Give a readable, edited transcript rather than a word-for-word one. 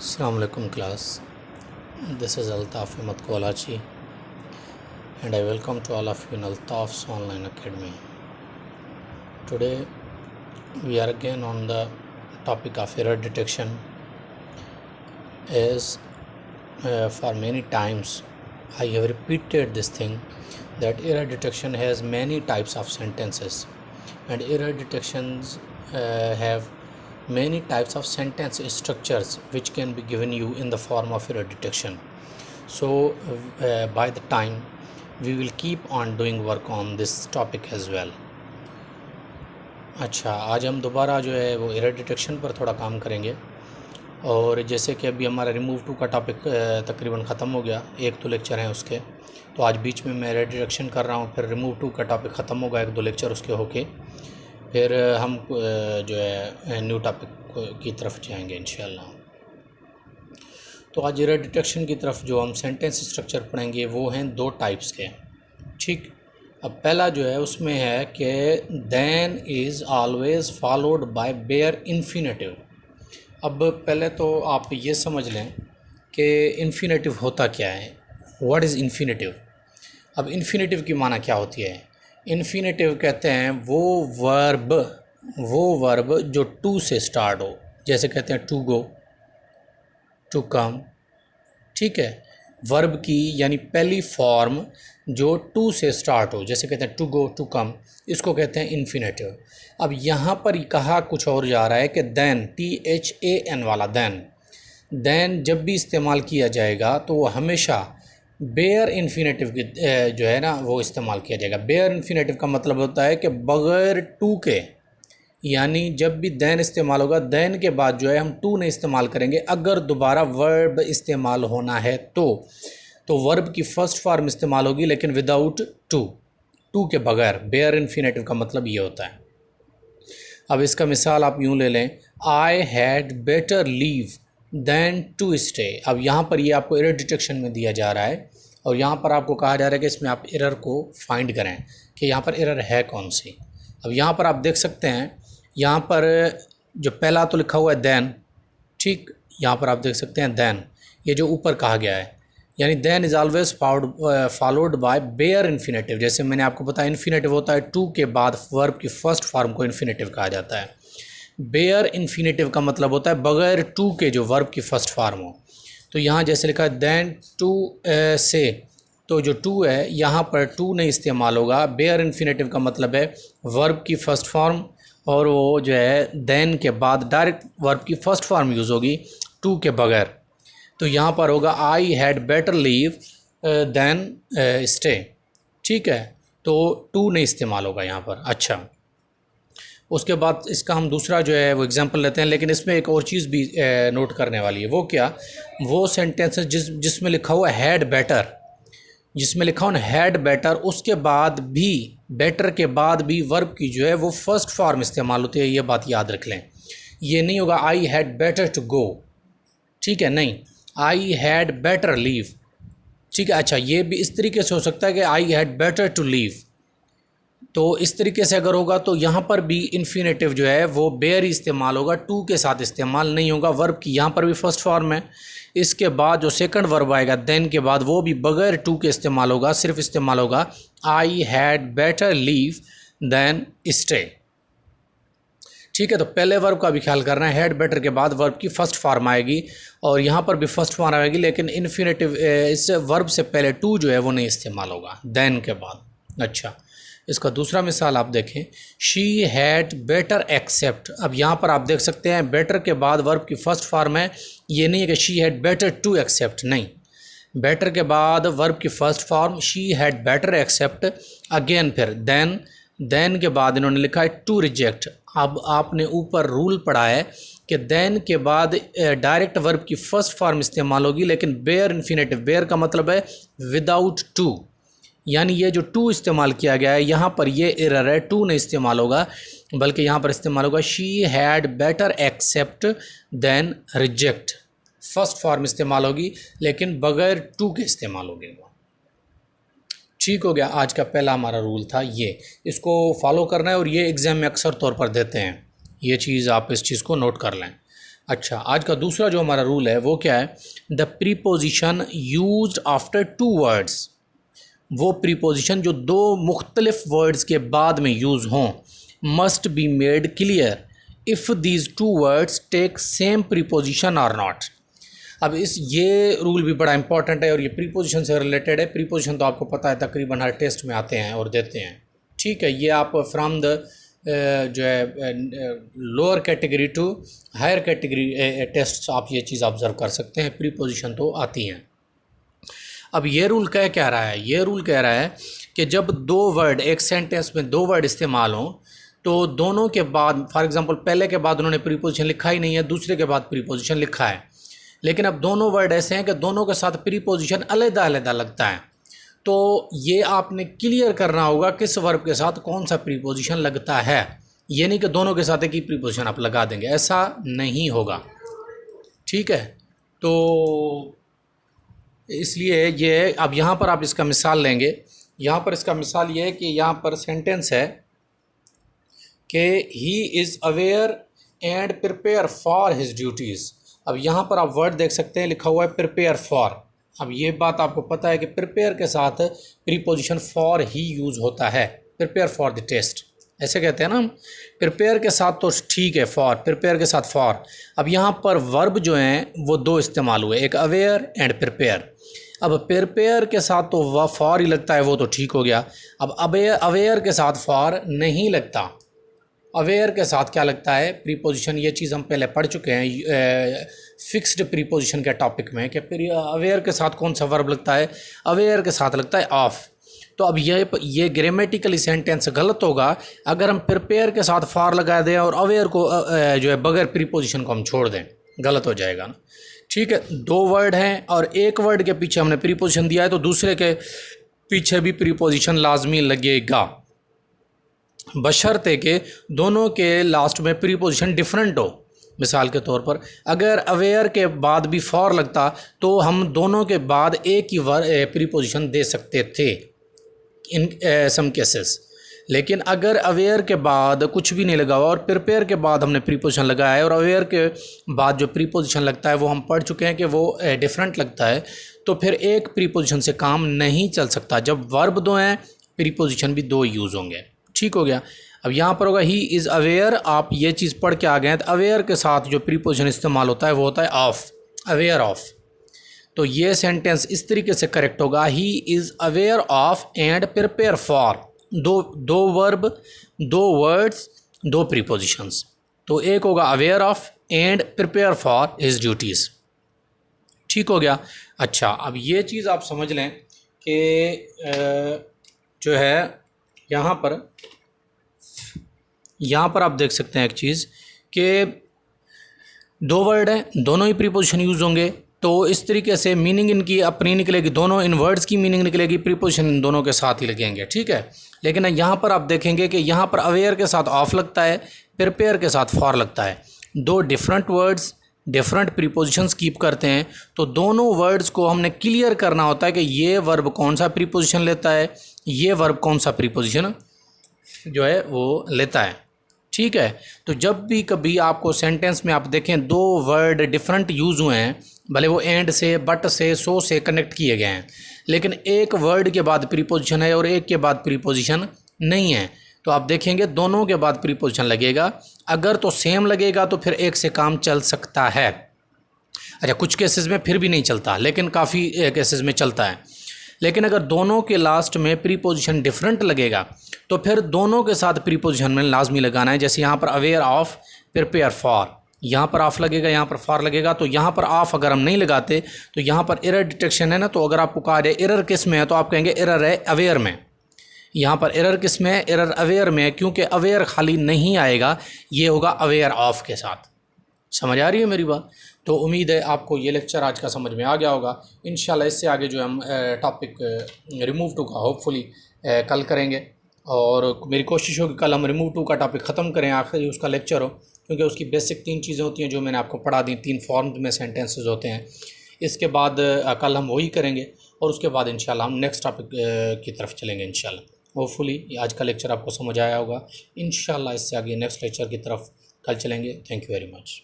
Assalamu alaikum class. This is Altaf Ahmad Kolachi and I welcome to all of you in Altaf's online academy. Today we are again on the topic of error detection. As for many times I have repeated this thing that error detection has many types of sentences and error detections have many types of sentence structures which can be given you in the form of error detection. So by the time we will keep on doing work on this topic as well. अच्छा, आज हम दोबारा जो है वो error detection पर थोड़ा काम करेंगे और जैसे कि अभी हमारा रिमूव टू का टॉपिक तकरीबन ख़त्म हो गया, एक तो लेक्चर हैं उसके, तो आज बीच में मैं एरर डिटेक्शन कर रहा हूँ, फिर रिमूव टू का टॉपिक ख़त्म होगा, एक दो लेक्चर उसके होके फिर हम जो है न्यू टॉपिक की तरफ जाएंगे इंशाल्लाह। तो आज एरर डिटेक्शन की तरफ जो हम सेंटेंस स्ट्रक्चर पढ़ेंगे वो हैं दो टाइप्स के, ठीक। अब पहला जो है उसमें है कि then is always followed by bare infinitive. अब पहले तो आप ये समझ लें कि इन्फिनेटिव होता क्या है, व्हाट इज़ इन्फिनेटिव। अब इन्फिनेटिव की माना क्या होती है। इन्फिनेटिव कहते हैं वो वर्ब जो टू से स्टार्ट हो, जैसे कहते हैं टू गो, टू कम, ठीक है। वर्ब की यानी पहली फॉर्म जो टू से स्टार्ट हो, जैसे कहते हैं टू गो, टू कम, इसको कहते हैं इन्फिनेटिव। अब यहाँ पर कहा कुछ और जा रहा है कि देन, THAN वाला देन जब भी इस्तेमाल किया जाएगा तो वो हमेशा बेयर इन्फिनेटिव की जो है ना वो इस्तेमाल किया जाएगा। बेयर इन्फिनेटिव का मतलब होता है कि बग़ैर टू के, यानी जब भी देन इस्तेमाल होगा देन के बाद जो है हम टू नहीं इस्तेमाल करेंगे। अगर दोबारा वर्ब इस्तेमाल होना है तो वर्ब की फ़र्स्ट फॉर्म इस्तेमाल होगी लेकिन विदाउट टू के बगैर। बेयर इन्फिनेटिव का मतलब ये होता है। अब इसका मिसाल आप यूँ ले लें, I had better leave than to stay. अब यहाँ पर ये आपको एरर डिटेक्शन में दिया जा रहा है और यहाँ पर आपको कहा जा रहा है कि इसमें आप एरर को फाइंड करें कि यहाँ पर एरर है कौन सी। अब यहाँ पर आप देख सकते हैं, यहाँ पर जो पहला तो लिखा हुआ है देन, ठीक, यहाँ पर आप देख सकते हैं देन, ये जो ऊपर कहा गया है, यानी then is always followed by bare infinitive. जैसे मैंने आपको बताया इन्फिनेटिव होता है टू के बाद वर्ब की फर्स्ट फॉर्म को इन्फिनेटिव कहा जाता है। बेयर इन्फिनेटिव का मतलब होता है बग़ैर टू के जो वर्ब की फ़र्स्ट फॉर्म हो। तो यहाँ जैसे लिखा है देन टू से, तो जो टू है यहाँ पर टू नहीं इस्तेमाल होगा। बेयर इन्फिनेटिव का मतलब है वर्ब की फ़र्स्ट फॉर्म और वो जो है देन के बाद डायरेक्ट वर्ब की फ़र्स्ट फॉर्म यूज़ होगी टू के बगैर। तो यहाँ पर होगा I had better leave then stay, ठीक है। तो टू नहीं इस्तेमाल होगा यहाँ पर। अच्छा, उसके बाद इसका हम दूसरा जो है वो एग्जांपल लेते हैं, लेकिन इसमें एक और चीज़ भी नोट करने वाली है। वो क्या, वो सेंटेंसेस जिसमें लिखा हुआ हैड बेटर, जिसमें लिखा हुआ हैड बेटर, उसके बाद भी बेटर के बाद भी वर्ब की जो है वो फर्स्ट फॉर्म इस्तेमाल होती है। ये बात याद रख लें। ये नहीं होगा I had better to go, ठीक है, नहीं, आई हैड बेटर लीव, ठीक है। अच्छा, ये भी इस तरीके से हो सकता है कि I had better to leave. तो इस तरीके से अगर होगा तो यहाँ पर भी इन्फिनेटिव जो है वो बेयर इस्तेमाल होगा, टू के साथ इस्तेमाल नहीं होगा। वर्ब की यहाँ पर भी फर्स्ट फॉर्म है, इसके बाद जो सेकंड वर्ब आएगा देन के बाद वो भी बगैर टू के इस्तेमाल होगा, सिर्फ इस्तेमाल होगा I had better leave then stay, ठीक है। तो पहले वर्ब का भी ख्याल करना है, हैड बेटर के बाद वर्ब की फर्स्ट फॉर्म आएगी और यहाँ पर भी फर्स्ट फॉर्म आएगी, लेकिन इन्फिनेटिव इस वर्ब से पहले टू जो है वो नहीं इस्तेमाल होगा देन के बाद। अच्छा, इसका दूसरा मिसाल आप देखें, शी हैड बेटर एक्सेप्ट। अब यहाँ पर आप देख सकते हैं बेटर के बाद वर्ब की फर्स्ट फॉर्म है। ये नहीं है कि she had better to accept, नहीं, बेटर के बाद वर्ब की first form she had better accept, again फिर देन के बाद इन्होंने लिखा है टू रिजेक्ट। अब आपने ऊपर रूल पढ़ा है कि देन के बाद डायरेक्ट वर्ब की फर्स्ट फॉर्म इस्तेमाल होगी, लेकिन बेयर इन्फिनेटिव, बेयर का मतलब है विदाउट टू, यानी ये जो टू इस्तेमाल किया गया है यहाँ पर ये एरर है, टू नहीं इस्तेमाल होगा बल्कि यहाँ पर इस्तेमाल होगा she had better accept then reject. First form इस्तेमाल होगी लेकिन बगैर टू के इस्तेमाल होगी। ठीक हो गया। आज का पहला हमारा रूल था ये, इसको फॉलो करना है और ये एग्ज़ाम में अक्सर तौर पर देते हैं, ये चीज़ आप इस चीज़ को नोट कर लें। अच्छा, आज का दूसरा जो हमारा रूल है वो क्या है, the preposition used after two words, वो प्रीपोजिशन जो दो मुख्तलिफ वर्ड्स के बाद में यूज़ हों, must be made clear if these two words take same preposition or not. अब ये रूल भी बड़ा इंपॉर्टेंट है और ये प्रीपोजिशन से रिलेटेड है। प्रीपोजिशन तो आपको पता है तकरीबन हर टेस्ट में आते हैं और देते हैं, ठीक है। ये आप फ्राम द जो है lower category to higher category test आप ये चीज़ ऑब्ज़र्व कर सकते हैं, प्रीपोजिशन तो आती हैं। अब ये रूल क्या रहा है, ये रूल कह रहा है कि जब दो वर्ड एक सेंटेंस में दो वर्ड इस्तेमाल हों तो दोनों के बाद, फॉर एग्जांपल पहले के बाद उन्होंने प्रीपोजिशन लिखा ही नहीं है, दूसरे के बाद प्रीपोजिशन लिखा है, लेकिन अब दोनों वर्ड ऐसे हैं कि दोनों के साथ प्रीपोजिशन अलग-अलग लगता है, तो ये आपने क्लियर करना होगा किस वर्ब के साथ कौन सा प्रीपोजिशन लगता है। ये नहीं कि दोनों के साथ एक ही प्रीपोजिशन आप लगा देंगे, ऐसा नहीं होगा, ठीक है। तो इसलिए ये अब यहाँ पर आप इसका मिसाल लेंगे, यहाँ पर इसका मिसाल ये है कि यहाँ पर सेंटेंस है कि he is aware and prepare for his duties. अब यहाँ पर आप वर्ड देख सकते हैं, लिखा हुआ है प्रिपेयर फॉर। अब ये बात आपको पता है कि प्रिपेयर के साथ प्रीपोजिशन फॉर ही यूज़ होता है, प्रिपेयर फॉर द टेस्ट ऐसे कहते हैं ना हम। प्रिपेयर के साथ तो ठीक है फॉर, प्रिपेयर के साथ फॉर। अब यहाँ पर वर्ब जो हैं वो दो इस्तेमाल हुए, एक अवेयर एंड प्रिपेयर। अब प्रिपेयर के साथ तो वह फॉर ही लगता है, वो तो ठीक हो गया। अब अवेयर के साथ फॉर नहीं लगता, अवेयर के साथ क्या लगता है प्रीपोजिशन, ये चीज़ हम पहले पढ़ चुके हैं फिक्स्ड प्रीपोजिशन के टॉपिक में कि अवेयर के साथ कौन सा वर्ब लगता है, अवेयर के साथ लगता है ऑफ। तो अब ये ग्रामेटिकली सेंटेंस गलत होगा अगर हम प्रिपेयर के साथ फॉर लगा दें और अवेयर को जो है बगैर प्रीपोजिशन को हम छोड़ दें, गलत हो जाएगा ना, ठीक है। दो वर्ड हैं और एक वर्ड के पीछे हमने प्रीपोजिशन दिया है तो दूसरे के पीछे भी प्रीपोजिशन लाजमी लगेगा, बशर्ते के दोनों के लास्ट में प्रीपोजिशन डिफरेंट हो। मिसाल के तौर पर अगर अवेयर के बाद भी फॉर लगता तो हम दोनों के बाद एक ही प्रीपोजिशन दे सकते थे इन सम केसेस, लेकिन अगर अवेयर के बाद कुछ भी नहीं लगा हुआ और प्रिपेयर के बाद हमने प्रीपोजिशन लगाया है और अवेयर के बाद जो प्रीपोजिशन लगता है वो हम पढ़ चुके हैं कि वो डिफरेंट लगता है, तो फिर एक प्रीपोजिशन से काम नहीं चल सकता। जब वर्ब दो हैं प्रीपोजिशन भी दो यूज़ होंगे, ठीक हो गया। अब यहाँ पर होगा ही इज़ अवेयर, आप ये चीज़ पढ़ के आ गए हैं तो अवेयर के साथ जो प्रीपोजिशन इस्तेमाल होता है वो होता है ऑफ, अवेयर ऑफ। तो ये सेंटेंस इस तरीके से करेक्ट होगा, he is aware of and prepare for. दो वर्ब, दो वर्ड्स, दो प्रीपोजिशंस, तो एक होगा aware of and prepare for his duties, ठीक हो गया। अच्छा, अब ये चीज़ आप समझ लें कि जो है यहाँ पर आप देख सकते हैं एक चीज़ कि दो वर्ड हैं, दोनों ही प्रीपोजिशन यूज़ होंगे, तो इस तरीके से मीनिंग इनकी अपनी निकलेगी, दोनों इन वर्ड्स की मीनिंग निकलेगी, प्रीपोजिशन इन दोनों के साथ ही लगेंगे, ठीक है। लेकिन यहाँ पर आप देखेंगे कि यहाँ पर अवेयर के साथ ऑफ लगता है, प्रिपेयर के साथ फॉर लगता है। दो different words different prepositions keep करते हैं, तो दोनों वर्ड्स को हमने क्लियर करना होता है कि ये वर्ब कौन सा प्रीपोजिशन लेता है, ये वर्ब कौन सा प्रीपोजिशन जो है वो लेता है, ठीक है। तो जब भी कभी आपको सेंटेंस में आप देखें दो वर्ड डिफरेंट यूज़ हुए हैं, भले वो एंड से, बट से, सो से कनेक्ट किए गए हैं, लेकिन एक वर्ड के बाद प्रीपोजिशन है और एक के बाद प्रीपोजिशन नहीं है, तो आप देखेंगे दोनों के बाद प्रीपोजिशन लगेगा। अगर तो सेम लगेगा तो फिर एक से काम चल सकता है। अच्छा, कुछ केसेस में फिर भी नहीं चलता, लेकिन काफ़ी केसेस में चलता है। लेकिन अगर दोनों के लास्ट में प्रीपोजिशन डिफरेंट लगेगा तो फिर दोनों के साथ प्रीपोजिशन में लाजमी लगाना है। जैसे यहाँ पर अवेयर ऑफ, प्रिपेयर फॉर, यहाँ पर ऑफ लगेगा, यहाँ पर फॉर लगेगा। तो यहाँ पर ऑफ अगर हम नहीं लगाते तो यहाँ पर एरर डिटेक्शन है ना, तो अगर आपको कहा जाए एरर किस में है तो आप कहेंगे एरर है अवेयर में। यहाँ पर एरर किस में है, एरर अवेयर में है, क्योंकि अवेयर खाली नहीं आएगा, ये होगा अवेयर ऑफ के साथ। समझ आ रही है मेरी बात? तो उम्मीद है आपको ये लेक्चर आज का समझ में आ गया होगा। इंशाल्लाह इससे आगे जो हम टॉपिक रिमूव टू का होपफुली कल करेंगे, और मेरी कोशिश होगी कल हम रिमूव टू का टॉपिक ख़त्म करें, आखिरी उसका लेक्चर हो, क्योंकि उसकी बेसिक 3 चीज़ें होती हैं जो मैंने आपको पढ़ा दी, 3 फॉर्म्स में सेंटेंसेस होते हैं। इसके बाद कल हम वही करेंगे और उसके बाद इंशाल्लाह हम नेक्स्ट टॉपिक की तरफ चलेंगे इंशाल्लाह। होपफुली आज का लेक्चर आपको समझ आया होगा। इंशाल्लाह इससे आगे नेक्स्ट लेक्चर की तरफ कल चलेंगे। Thank you very much.